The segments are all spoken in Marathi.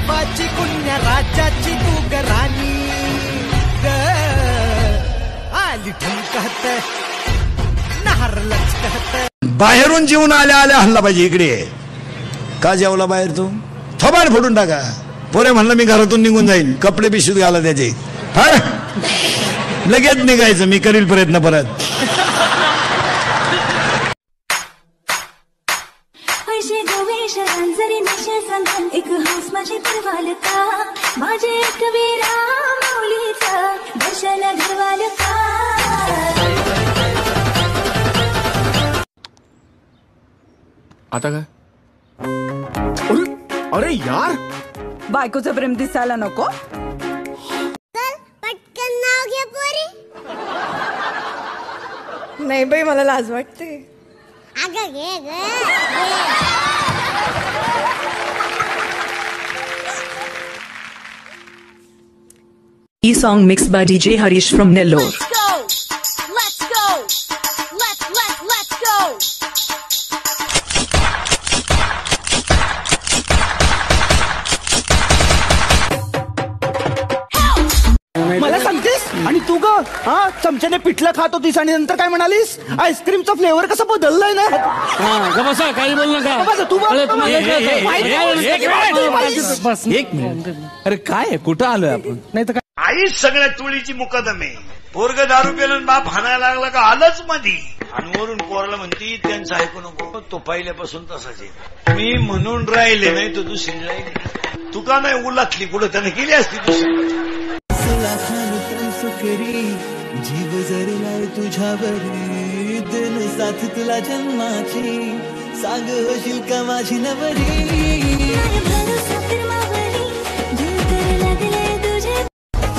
देवाची पुण्य राज्याची तू राणी ग आली ठणकत नहर लचकत बाहेरून जेवून आल्या आल्या हल्ला पाहिजे इकडे का जेवला बाहेर तू थोबाड फोडून टाका पोरे म्हणलं मी घरातून निघून जाईन कपडे पिशवीत घाला त्याचे लगेच निघायचं मी करील प्रयत्न परत एक हौस माझी परवाल का माझे एक वीरा माऊलीचा दर्शन घडवाल का आता काय अरे यार बायकोचं प्रेम दिसायला नको पटकन नाव घे पोरी नाही बाई मला लाज वाटते अगं घे ग E-song mixed by DJ Harish from Nellore. Let's go. Let's go. मला सांगतेस आणि तू ग हा चमच्याने पिठलं खात होतीस आणि नंतर काय म्हणालीस आईस्क्रीमचा फ्लेवर कसा बदललाय ना बसा काही बोल नका तू एक मिनिट अरे काय कुठं आलोय आपण नाही तर काय आईच सगळ्या तुळीची मुकदमे पोरग दारू पेलं बाप हाणायला लागला का आलंच मधी आणि वरून पोराला म्हणती त्यांचं ऐकू नको तो पहिल्यापासून तसाच आहे मी म्हणून राहिले नाही तो दुसरी राहिली तू का नाही उलातली पुढे त्याने केली असती दुसरी जीव जरी नाही तुझ्यावरी दिन साथ तुला जन्माची सांग होशील का माझी नवरी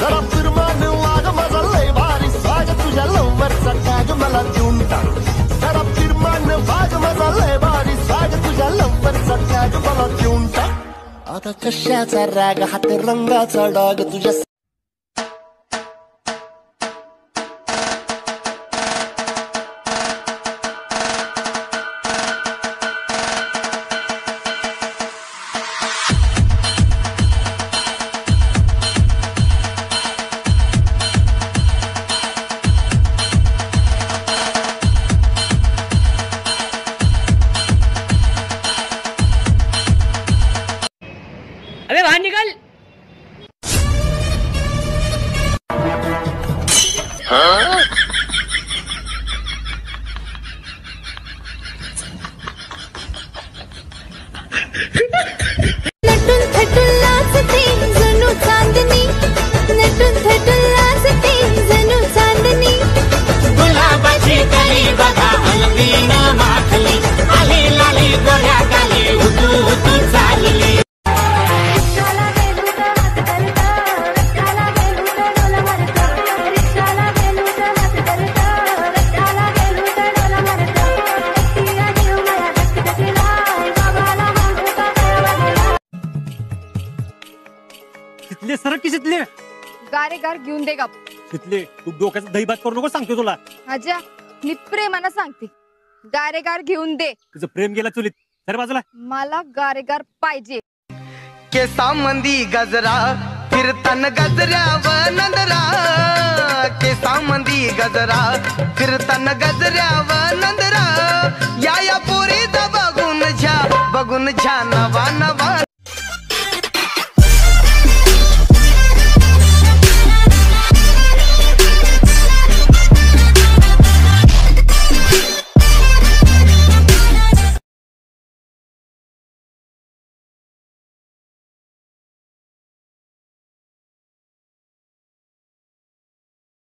जरा फिरमान वाग माझा लय भारी साग तुझ्या लवरचा काग मला देऊन टाक जरा फिरमान वाग माझा लय भारी साग तुझ्या लवरचा काग मला देऊन टाक आता कशाचा राग हात रंगाचा डाग तुझ्या अबे बाहर निकल नटून थटून नाचते जणू चांदणी नटून थटून नाचते जणू चांदणी गुलाबाची कली बघा हलवी न माखली आली लाली गोऱ्या गाली उतू उतू चालली तिथले सरक की तिथले गारेगार घेऊन दे गप तिथले तू डोक्याचं दही भात करू नको सांगतो तुला आज्या मी प्रेमानं सांगते गारेगार घेऊन दे तुझं प्रेम गेला चुलीत सर बाजूला मला गारेगार पाहिजे केसामंदी गजरा फिरताना गजऱ्यावर नंदरा केसामंदी गजरा फिरताना गजऱ्यावर नंदरा या पोरीचा बघून झा नवा नवा